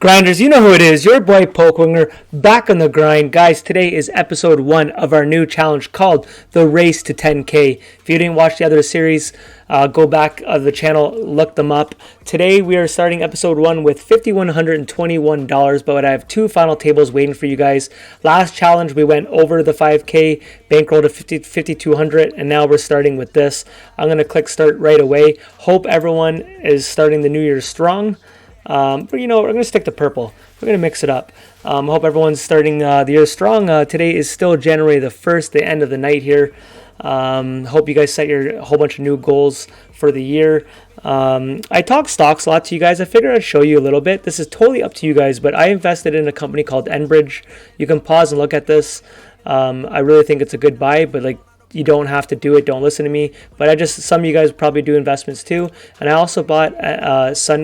Grinders, you know who it is. Your boy Pokewinger back on the grind. Guys, today is episode 1 of our new challenge called The Race to 10K. If you didn't watch the other series, go back of the channel, look them up. Today we are starting episode 1 with $5,121, but I have 2 final tables waiting for you guys. Last challenge we went over the 5K, bankroll to 5,200, and now we're starting with this. I'm going to click start right away. Hope everyone is starting the new year strong. But we're going to stick to purple. We're going to mix it up. Hope everyone's starting the year strong. Today is still January the 1st, the end of the night here. Hope you guys set your whole bunch of new goals for the year. I talk stocks a lot to you guys. I figured I'd show you a little bit. This is totally up to you guys, but I invested in a company called Enbridge. You can pause and look at this. I really think it's a good buy, but you don't have to do it. Don't listen to me. But some of you guys probably do investments too. And I also bought Suncor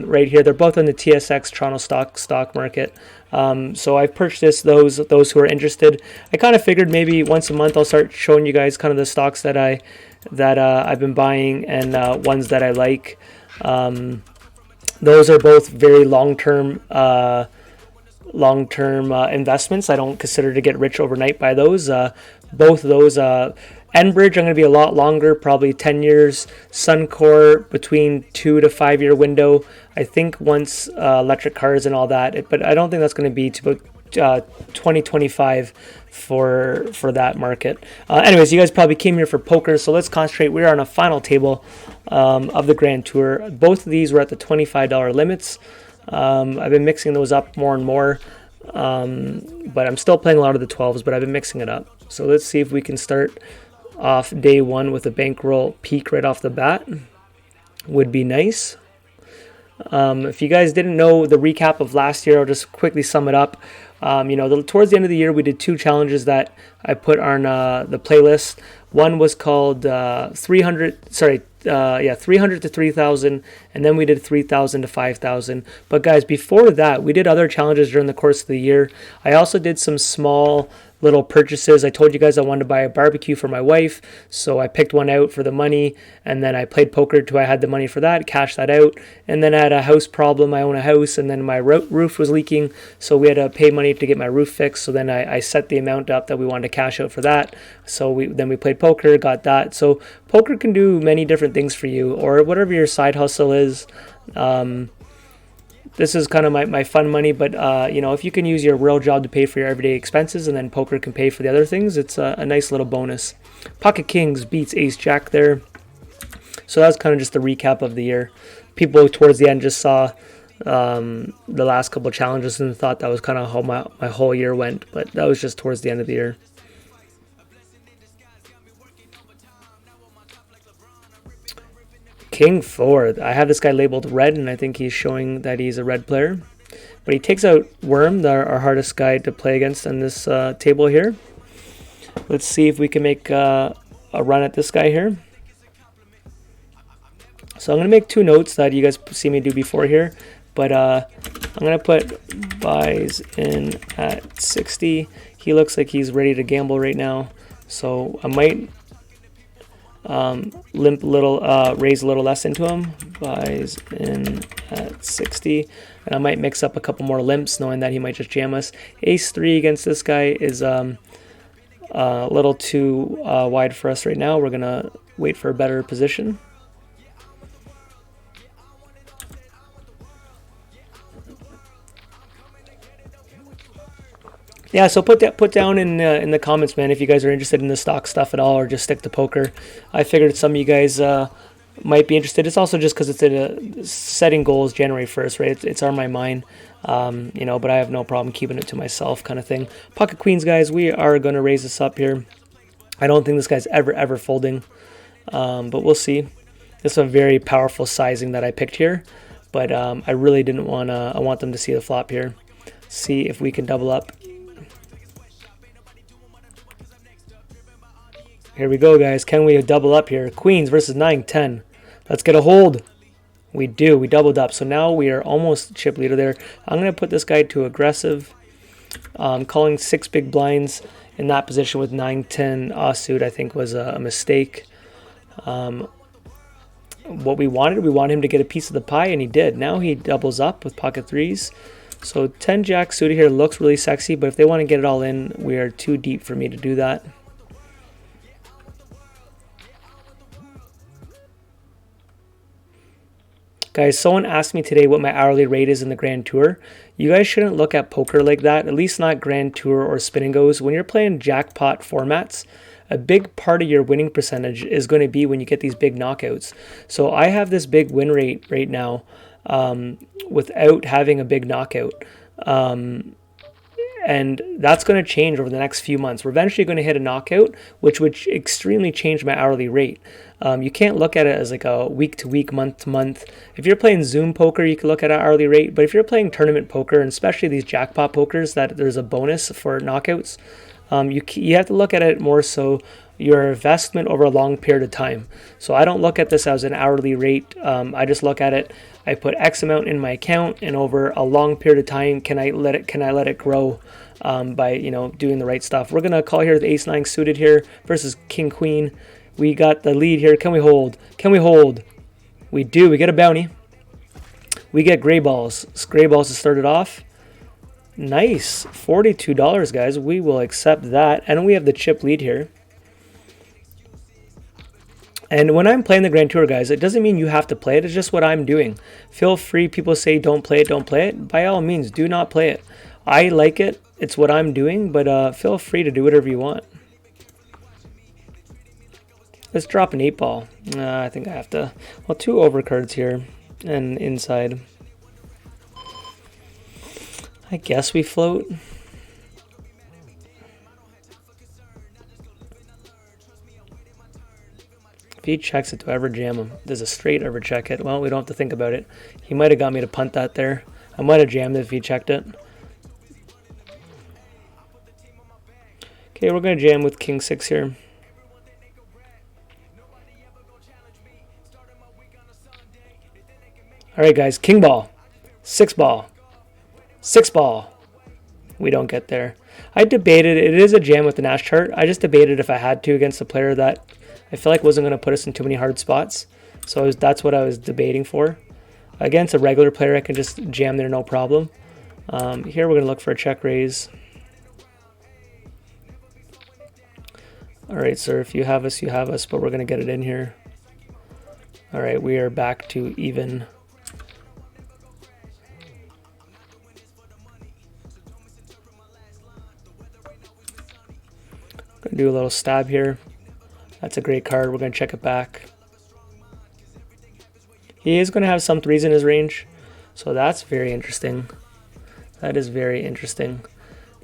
right here. They're both on the TSX Toronto stock market. So I've purchased those who are interested. I kind of figured maybe once a month I'll start showing you guys kind of the stocks that I've been buying and ones that I like. Those are both very long-term investments. I don't consider to get rich overnight by those. Both of those. Enbridge, I'm going to be a lot longer, probably 10 years. Suncor, between 2 to 5 year window. I think once electric cars and all that, but I don't think that's going to be to about 2025 for that market. Anyways, you guys probably came here for poker, so let's concentrate. We're on a final table of the Grand Tour. Both of these were at the $25 limits. I've been mixing those up more and more, but I'm still playing a lot of the 12s, but I've been mixing it up. So let's see if we can start off day 1 with a bankroll peak right off the bat. Would be nice. If you guys didn't know the recap of last year, I'll just quickly sum it up. Towards the end of the year, we did 2 challenges that I put on the playlist. One was called 300 to 3,000, and then we did 3,000 to 5,000. But guys, before that, we did other challenges during the course of the year. I also did some small little purchases. I told you guys I wanted to buy a barbecue for my wife, so I picked one out for the money, and then I played poker till I had the money for that, cashed that out, and then I had a house problem. I own a house, and then my roof was leaking, so we had to pay money to get my roof fixed. So then I set the amount up that we wanted to cash out for that. So we played poker, got that. So poker can do many different things for you, or whatever your side hustle is. This is kind of my fun money, but if you can use your real job to pay for your everyday expenses, and then poker can pay for the other things, it's a nice little bonus. Pocket Kings beats Ace Jack there. So that was kind of just the recap of the year. People towards the end just saw the last couple of challenges and thought that was kind of how my whole year went, but that was just towards the end of the year. King 4. I have this guy labeled red, and I think he's showing that he's a red player. But he takes out Worm, our hardest guy to play against on this table here. Let's see if we can make a run at this guy here. So I'm going to make 2 notes that you guys see me do before here. But I'm going to put buys in at 60. He looks like he's ready to gamble right now. So I might limp a little, raise a little less into him. Buys in at 60, and I might mix up a couple more limps, knowing that he might just jam us. Ace 3 against this guy is a little too wide for us right now. We're gonna wait for a better position. Yeah, so put down in the comments, man, if you guys are interested in the stock stuff at all, or just stick to poker. I figured some of you guys might be interested. It's also just because it's setting goals January 1st, right? It's on my mind, but I have no problem keeping it to myself, kind of thing. Pocket Queens, guys, we are going to raise this up here. I don't think this guy's ever folding, but we'll see. This is a very powerful sizing that I picked here, but I really didn't want to. I want them to see the flop here. See if we can double up. Here we go, guys. Can we double up here? Queens versus 9, 10. Let's get a hold. We do. We doubled up. So now we are almost chip leader there. I'm going to put this guy to aggressive. Calling 6 big blinds in that position with 9, 10 offsuit, I think, was a mistake. what we wanted. We wanted him to get a piece of the pie, and he did. Now he doubles up with pocket threes. So 10 jack suited here looks really sexy, but if they want to get it all in, we are too deep for me to do that. Guys, someone asked me today what my hourly rate is in the Grand Tour. You guys shouldn't look at poker like that, at least not Grand Tour or Spin and Goes. When you're playing jackpot formats, a big part of your winning percentage is going to be when you get these big knockouts. So I have this big win rate right now without having a big knockout. And that's going to change over the next few months. We're eventually going to hit a knockout, which would extremely change my hourly rate. You can't look at it as like a week to week, month to month. If you're playing Zoom poker, you can look at an hourly rate. But if you're playing tournament poker, and especially these jackpot pokers that there's a bonus for knockouts, you have to look at it more so your investment over a long period of time. So I don't look at this as an hourly rate. I just look at it. I put X amount in my account, and over a long period of time, can I let it grow by doing the right stuff. We're gonna call here the ace nine suited here versus king queen. We got the lead here. Can we hold? Can we hold? We do. We get a bounty. We get gray balls. Gray balls to start it off. Nice. $42, guys. We will accept that, and we have the chip lead here. And when I'm playing the Grand Tour, guys, it doesn't mean you have to play it. It's just what I'm doing. Feel free. People say don't play it, don't play it. By all means, do not play it. I like it. It's what I'm doing, but feel free to do whatever you want. Let's drop an 8-ball. I think I have to. Well, 2 overcards here and inside. I guess we float. If he checks it, do I ever jam him? Does a straight ever check it? Well, we don't have to think about it. He might have got me to punt that there. I might have jammed it if he checked it. Okay, we're going to jam with king 6 here. All right, guys, king ball, 6 ball, 6 ball. We don't get there. I debated, it is a jam with the Nash chart. I just debated if I had to against a player that I feel like wasn't going to put us in too many hard spots. So that's what I was debating for. Against a regular player, I can just jam there, no problem. Here we're going to look for a check raise. All right, sir, if you have us, you have us, but we're going to get it in here. All right, we are back to even. Gonna do a little stab here. That's a great card. We're gonna check it back. He is gonna have some threes in his range, so that's very interesting. That is very interesting.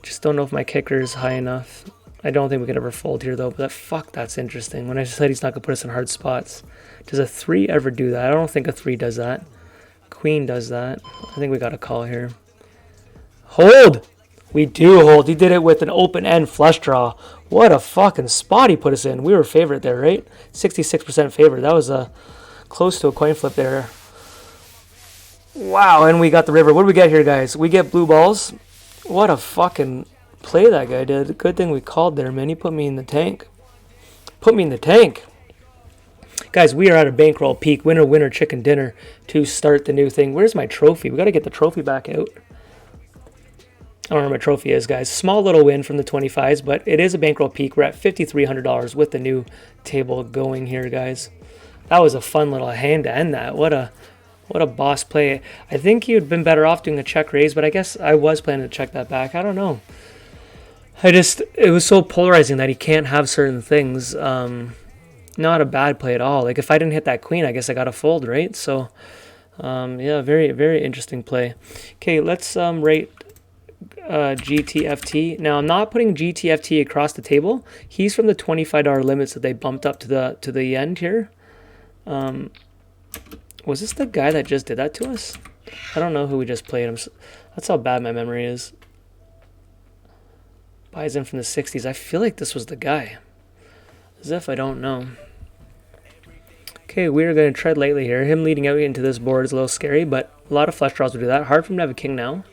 Just don't know if my kicker is high enough. I don't think we could ever fold here though, but that's interesting. When I said he's not gonna put us in hard spots. Does a 3 ever do that? I don't think a 3 does that. Queen does that. I think we got a call here. Hold! We do hold. He did it with an open end flush draw. What a fucking spot he put us in. We were favored there, right? 66% favored. That was close to a coin flip there. Wow, and we got the river. What do we get here, guys? We get blue balls. What a fucking play that guy did. Good thing we called there, man. He put me in the tank. Put me in the tank. Guys, we are at a bankroll peak. Winner, winner, chicken dinner to start the new thing. Where's my trophy? We got to get the trophy back out. I don't know where my trophy is, guys. Small little win from the 25s, but it is a bankroll peak. We're at $5,300 with the new table going here, guys. That was a fun little hand to end that. What a boss play. I think you'd been better off doing a check raise, but I guess I was planning to check that back. I don't know. It was so polarizing that he can't have certain things. Not a bad play at all. Like, if I didn't hit that queen, I guess I got to fold, right? So, yeah, very, very interesting play. Okay, let's rate GTFT. Now, I'm not putting GTFT across the table. He's from the $25 limits that they bumped up to the end here. Was this the guy that just did that to us? I don't know who we just played. That's how bad my memory is. Buys in from the 60s. I feel like this was the guy. As if I don't know. Okay, we're going to tread lightly here. Him leading out into this board is a little scary, but a lot of flush draws will do that. Hard for him to have a king now.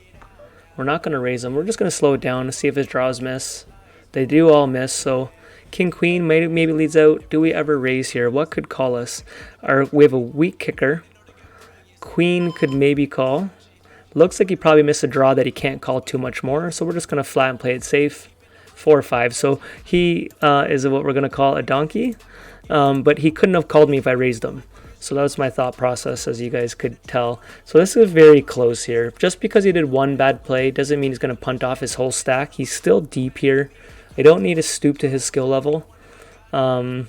We're not going to raise him. We're just going to slow it down to see if his draws miss. They do all miss, so King Queen maybe leads out. Do we ever raise here? What could call us? We have a weak kicker. Queen could maybe call. Looks like he probably missed a draw that he can't call too much more, so we're just going to flat and play it safe. 4 or 5. So he is what we're going to call a donkey, but he couldn't have called me if I raised him. So that was my thought process, as you guys could tell. So this is very close here. Just because he did one bad play doesn't mean he's going to punt off his whole stack. He's still deep here. I don't need to stoop to his skill level. But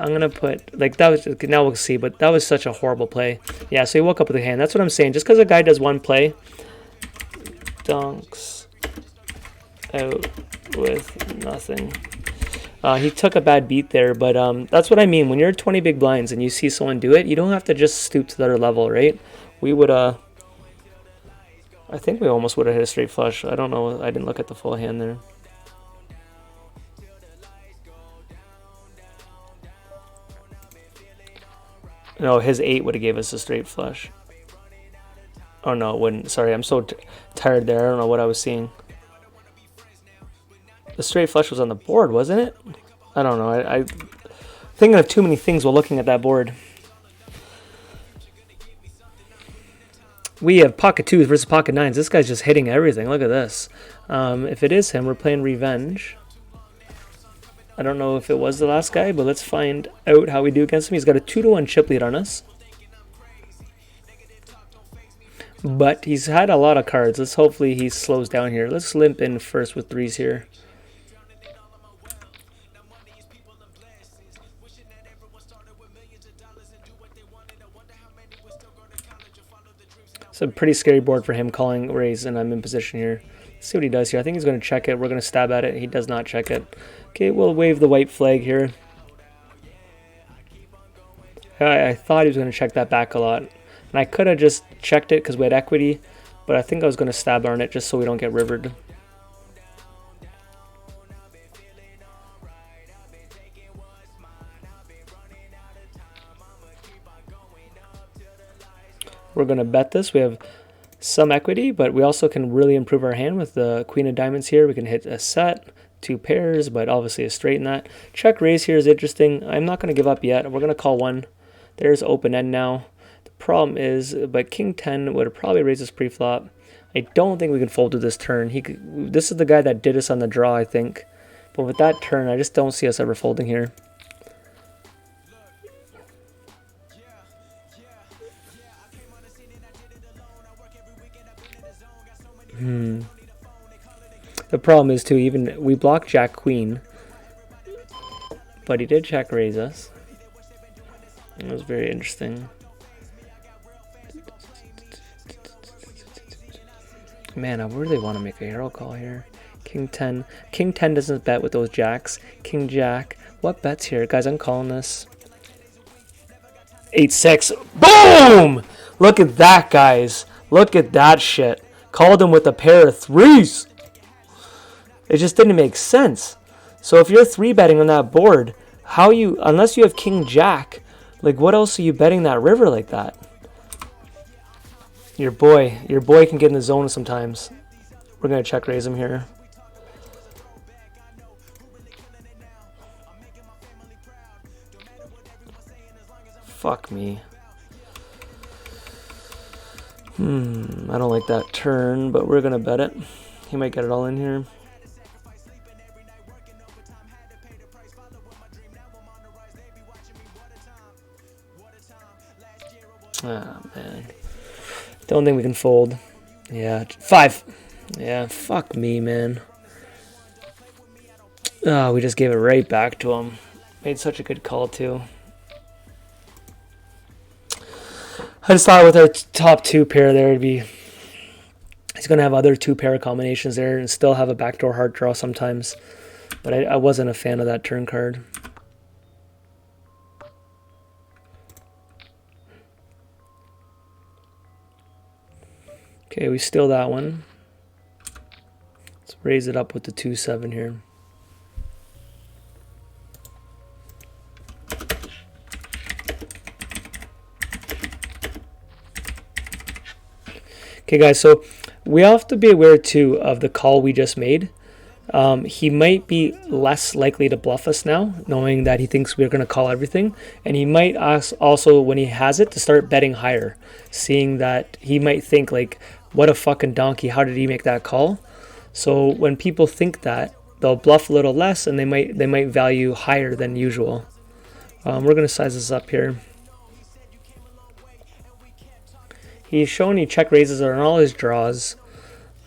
I'm going to put, like, that was, now we'll see, but that was such a horrible play. Yeah, so he woke up with a hand. That's what I'm saying. Just because a guy does one play, donks out with nothing. He took a bad beat there, but that's what I mean. When you're 20 big blinds and you see someone do it, you don't have to just stoop to the other level, right? We would, I think we almost would have hit a straight flush. I don't know. I didn't look at the full hand there. No, his 8 would have gave us a straight flush. Oh, no, it wouldn't. Sorry, I'm so tired there. I don't know what I was seeing. The straight flush was on the board, wasn't it? I don't know. I thinking of too many things while looking at that board. We have pocket 2s versus pocket 9s. This guy's just hitting everything. Look at this. If it is him, we're playing revenge. I don't know if it was the last guy, but let's find out how we do against him. He's got a 2-1 chip lead on us. But he's had a lot of cards. Let's hopefully he slows down here. Let's limp in first with 3s here. It's a pretty scary board for him calling raise, and I'm in position here. Let's see what he does here. I think he's going to check it. We're going to stab at it. He does not check it. Okay, we'll wave the white flag here. I thought he was going to check that back a lot. And I could have just checked it because we had equity, but I think I was going to stab on it just so we don't get rivered. We're going to bet this. We have some equity, but we also can really improve our hand with the Queen of Diamonds here. We can hit a set, 2 pairs, but obviously a straight in that. Check raise here is interesting. I'm not going to give up yet. We're going to call 1. There's open end now. The problem is, but King 10 would have probably raised us pre-flop. I don't think we can fold to this turn. This is the guy that did us on the draw, I think. But with that turn, I just don't see us ever folding here. The problem is too, even we blocked Jack Queen, but he did check raise us. It was very interesting. Man, I really want to make a hero call here. King 10. King 10 doesn't bet with those jacks. King Jack. What bets here? Guys, I'm calling this. 8-6. Boom! Look at that, guys. Look at that shit. Called him with a pair of 3s. It just didn't make sense. So if you're 3-betting on that board, how you, unless you have King Jack, like what else are you betting that river like that? Your boy can get in the zone sometimes. We're going to check raise him here. Fuck me. I don't like that turn, but we're going to bet it. He might get it all in here. Ah, man. Don't think we can fold. Yeah, 5. Yeah, fuck me, man. Oh, we just gave it right back to him. Made such a good call, too. I just thought with our top 2 pair there, it'd be... He's going to have other 2 pair combinations there and still have a backdoor hard draw sometimes. But I wasn't a fan of that turn card. Okay, we steal that one. Let's raise it up with the 2-7 here. Okay, guys, so we have to be aware, too, of the call we just made. He might be less likely to bluff us now, knowing that he thinks we're going to call everything. And he might ask also, when he has it, to start betting higher, seeing that he might think, like, what a fucking donkey, how did he make that call? So when people think that, they'll bluff a little less, and they might value higher than usual. We're going to size this up here. He's showing he check raises on all his draws.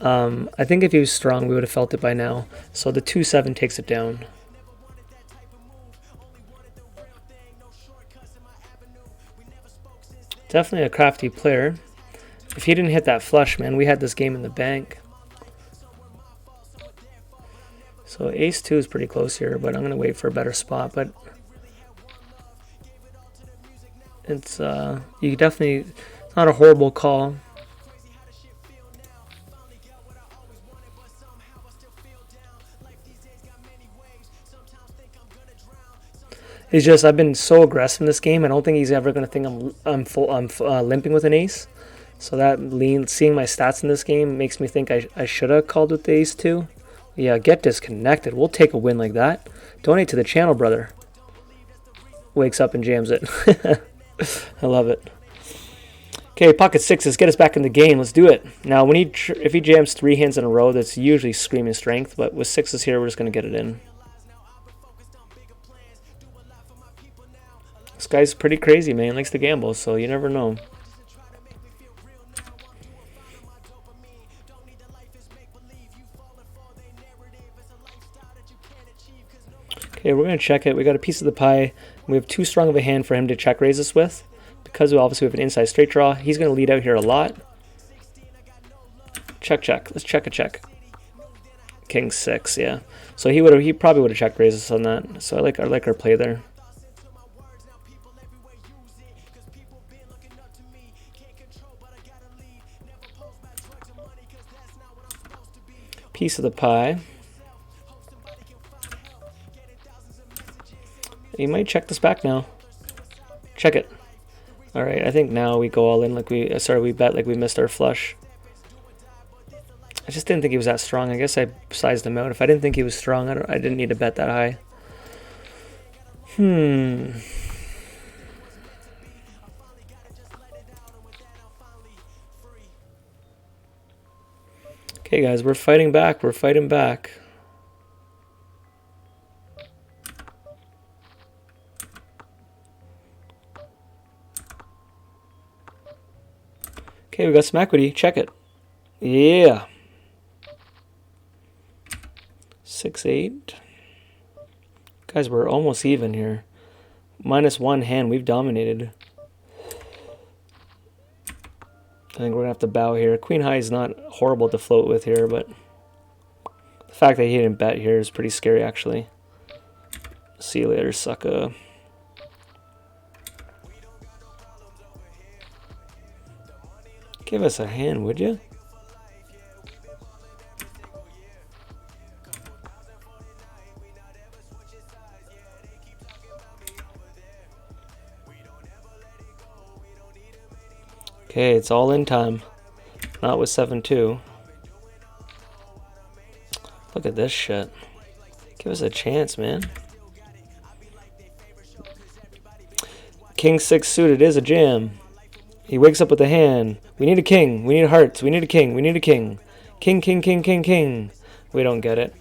I think if he was strong, we would have felt it by now. So the 2-7 takes it down. Definitely a crafty player. If he didn't hit that flush, man, we had this game in the bank. So ace-2 is pretty close here, but I'm going to wait for a better spot. But it's you definitely, it's not a horrible call. It's just I've been so aggressive in this game. I don't think he's ever going to think I'm limping with an ace. So that seeing my stats in this game makes me think I should have called with the ace-2. Yeah, get disconnected. We'll take a win like that. Donate to the channel, brother. Wakes up and jams it. I love it. Okay, pocket sixes. Get us back in the game. Let's do it. Now, when if he jams 3 hands in a row, that's usually screaming strength. But with sixes here, we're just going to get it in. This guy's pretty crazy, man. He likes to gamble, so you never know. Okay, we're going to check it. We got a piece of the pie. We have too strong of a hand for him to check raise us with. Because we obviously have an inside straight draw, he's going to lead out here a lot. Check, check. Let's check a check. King 6, yeah. So he probably would have check raised us on that. So I like our play there. Piece of the pie. He might check this back now. Check it. All right, I think now we go all in like we bet like we missed our flush. I just didn't think he was that strong. I guess I sized him out. If I didn't think he was strong, I didn't need to bet that high. Okay, guys, we're fighting back. We're fighting back. Okay, we got some equity. Check it. Yeah. 6-8. Guys, we're almost even here. -1 hand. We've dominated. I think we're going to have to bow here. Queen high is not horrible to float with here, but the fact that he didn't bet here is pretty scary, actually. See you later, sucker. Give us a hand, would you? Okay, it's all in time. Not with 7-2. Look at this shit. Give us a chance, man. King 6 suited is a jam. He wakes up with a hand. We need a king. We need hearts. We need a king. We need a king. King, king, king, king, king. We don't get it.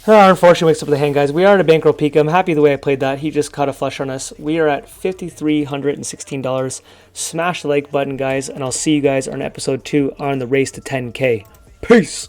Unfortunately, wakes up with a hand, guys. We are at a bankroll peak. I'm happy the way I played that. He just caught a flush on us. We are at $5,316. Smash the like button, guys, and I'll see you guys on episode 2 on the race to 10K. Peace.